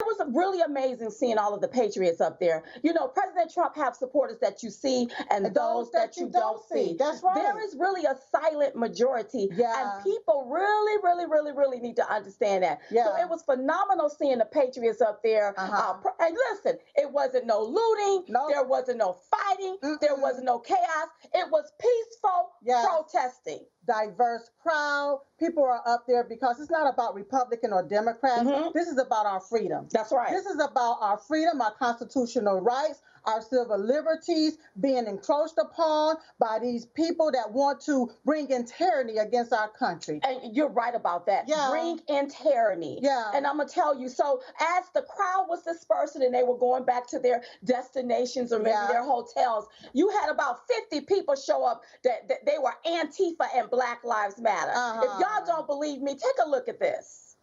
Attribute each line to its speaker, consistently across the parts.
Speaker 1: It was really amazing seeing all of the patriots up there. You know, President Trump have supporters that you see and those that you don't see.
Speaker 2: That's right.
Speaker 1: There is really a silent majority.
Speaker 2: Yeah.
Speaker 1: And people really need to understand that.
Speaker 2: Yeah.
Speaker 1: So it was phenomenal seeing the patriots up there. And listen, it wasn't no looting.
Speaker 2: Nope.
Speaker 1: There wasn't no fighting. There wasn't no chaos. It was peaceful protesting.
Speaker 2: Diverse crowd. People are up there because it's not about Republican or Democrat. This is about our freedom.
Speaker 1: That's right.
Speaker 2: This is about our freedom, our constitutional rights, our civil liberties being encroached upon by these people that want to bring in tyranny against our country.
Speaker 1: And you're right about that.
Speaker 2: Yeah.
Speaker 1: Bring in tyranny.
Speaker 2: Yeah.
Speaker 1: And I'm going to tell you, so as the crowd was dispersing and they were going back to their destinations or maybe their hotels, you had about 50 people show up that they were Antifa and Black Lives Matter. If y'all don't believe me, take a look at this.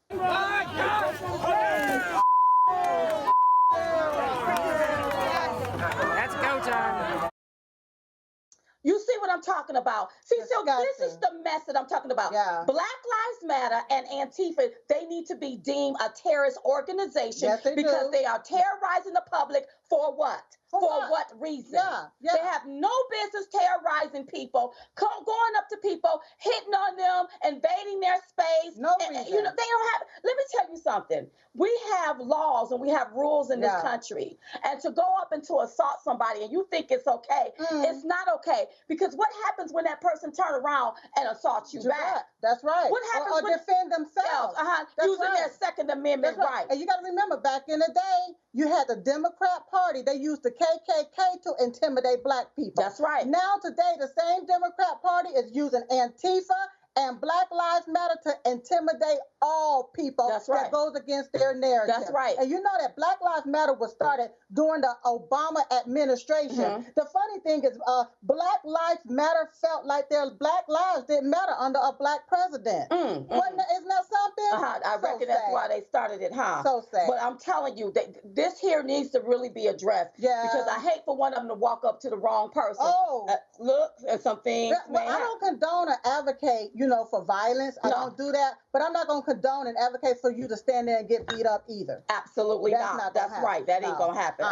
Speaker 3: That's go time.
Speaker 1: You see what I'm talking about? See,
Speaker 2: Disgusting.
Speaker 1: so this is the mess that I'm talking about.
Speaker 2: Yeah.
Speaker 1: Black Lives Matter and Antifa, they need to be deemed a terrorist organization because they are terrorizing the public for what? For what reason? They have no business terrorizing people, going up to people, hitting on them, invading their space.
Speaker 2: No reason.
Speaker 1: You know, they don't have, let me tell you something. We have laws and we have rules in this country. And to go up and to assault somebody and you think it's okay, it's not okay. Because what happens when that person turn around and assaults you back?
Speaker 2: That's right.
Speaker 1: What happens
Speaker 2: or
Speaker 1: when
Speaker 2: defend themselves?
Speaker 1: Using their Second Amendment right.
Speaker 2: And you got to remember, back in the day, you had the Democrat Party. They used the KKK to intimidate black people.
Speaker 1: That's right.
Speaker 2: Now today, the same Democrat Party is using Antifa and Black Lives Matter to intimidate all people that goes against their narrative.
Speaker 1: That's right.
Speaker 2: And you know that Black Lives Matter was started during the Obama administration. The funny thing is Black Lives Matter felt like their black lives didn't matter under a black president. Isn't that something?
Speaker 1: I reckon that's why they started it, huh?
Speaker 2: So sad.
Speaker 1: But I'm telling you, that this here needs to really be addressed.
Speaker 2: Yeah.
Speaker 1: Because I hate for one of them to walk up to the wrong person. Look, and some things
Speaker 2: I don't condone or advocate, for violence. I don't do that. But I'm not going to condone and advocate for you to stand there and get beat up either.
Speaker 1: Absolutely not. That's right. That ain't going to happen.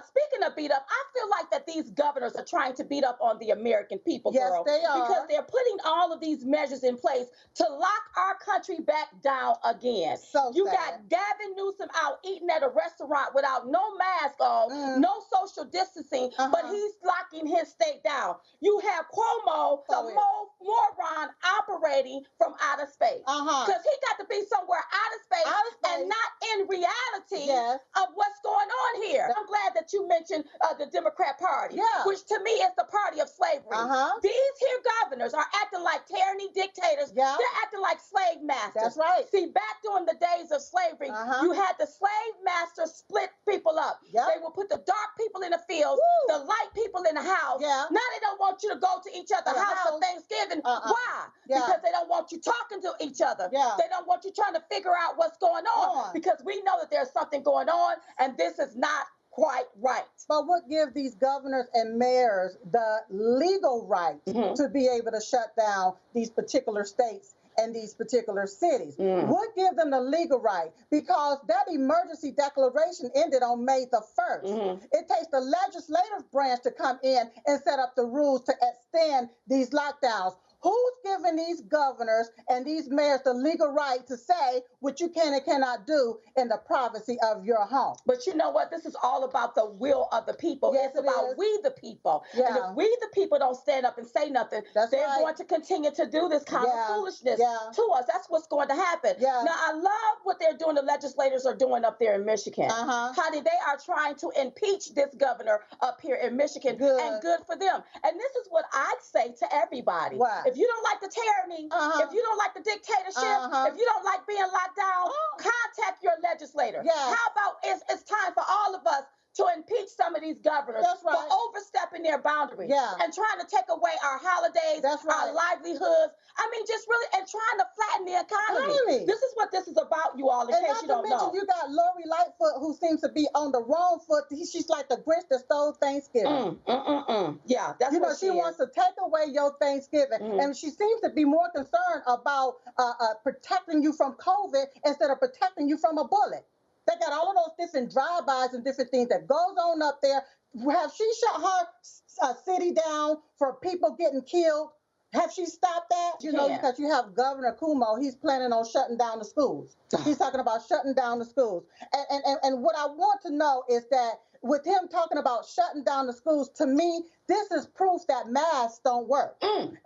Speaker 1: Speaking of beat up, I feel like that these governors are trying to beat up on the American people, girl.
Speaker 2: Yes, they are.
Speaker 1: Because they're putting all of these measures in place to lock our country back down again. You got Gavin Newsom out eating at a restaurant without no mask on, no social distancing, but he's locking his state down. You have Cuomo, the moron, operating from outer space. Because he got to be somewhere out of space and not in reality of what's going on here. I'm glad that you mentioned the Democrat Party, which to me is the party of slavery. These here governors are acting like tyranny dictators. They're acting like slave masters.
Speaker 2: That's right.
Speaker 1: See, back during the days of slavery, you had the slave masters split people up. They would put the dark people in the fields, the light people in the house. Now they don't want you to go to each other's house for Thanksgiving. Why? Because they don't want you talking to each other. They don't want you trying to figure out what's going on because we know that there's something going on and this is not quite right.
Speaker 2: But what gives these governors and mayors the legal right to be able to shut down these particular states and these particular cities? What gives them the legal right? Because that emergency declaration ended on May the 1st. It takes the legislative branch to come in and set up the rules to extend these lockdowns. Who's giving these governors and these mayors the legal right to say what you can and cannot do in the privacy of your home?
Speaker 1: But you know what? This is all about the will of the people. It's about we the people. And if we the people don't stand up and say nothing, they're going to continue to do this kind of foolishness to us. That's what's going to happen. Now, I love what they're doing, the legislators are doing up there in Michigan. Honey, they are trying to impeach this governor up here in Michigan. And good for them. And this is what I'd say to everybody. If you don't like the tyranny, if you don't like the dictatorship, if you don't like being locked down, contact your legislator. How about it's time for all of us to impeach some of these governors for overstepping their boundaries and trying to take away our holidays, our livelihoods. I mean, just really, and trying to flatten the economy. This is what this is about, you all, in case you don't know.
Speaker 2: You got Lori Lightfoot, who seems to be on the wrong foot. She's like the Grinch that stole Thanksgiving.
Speaker 1: Yeah, that's what
Speaker 2: she wants to take away your Thanksgiving. And she seems to be more concerned about protecting you from COVID instead of protecting you from a bullet. They got all of those different drive-bys and different things that goes on up there. Have she shut her city down for people getting killed? Have she stopped that? You know, because you have Governor Cuomo, he's planning on shutting down the schools. He's talking about shutting down the schools. And what I want to know is that with him talking about shutting down the schools, to me, this is proof that masks don't work.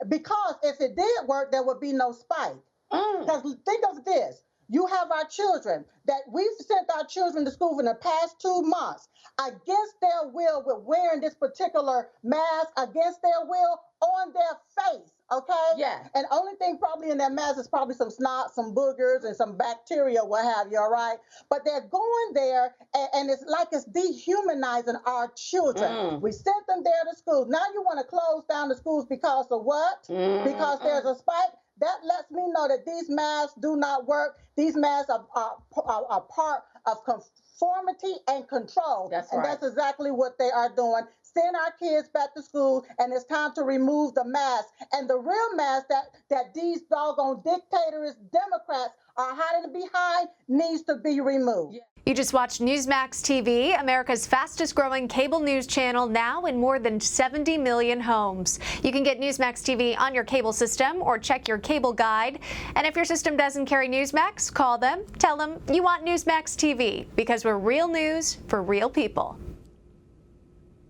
Speaker 2: Because if it did work, there would be no spike. Because think of this. You have our children that we've sent our children to school in the past 2 months against their will with wearing this particular mask against their will on their face, okay?
Speaker 1: Yeah.
Speaker 2: And only thing probably in that mask is probably some snot, some boogers, and some bacteria, what have you, all right? But they're going there, and it's like it's dehumanizing our children. We sent them there to school. Now you want to close down the schools because of what? Because there's a spike? That lets me know that these masks do not work. These masks are part of conformity and control. And that's exactly what they are doing. Send our kids back to school, and it's time to remove the mask. And the real mask that these doggone dictators, Democrats, are hiding behind needs to be removed.
Speaker 4: You just watched Newsmax TV, America's fastest growing cable news channel, now in more than 70 million homes. You can get Newsmax TV on your cable system or check your cable guide. And if your system doesn't carry Newsmax, call them, tell them you want Newsmax TV, because we're real news for real people.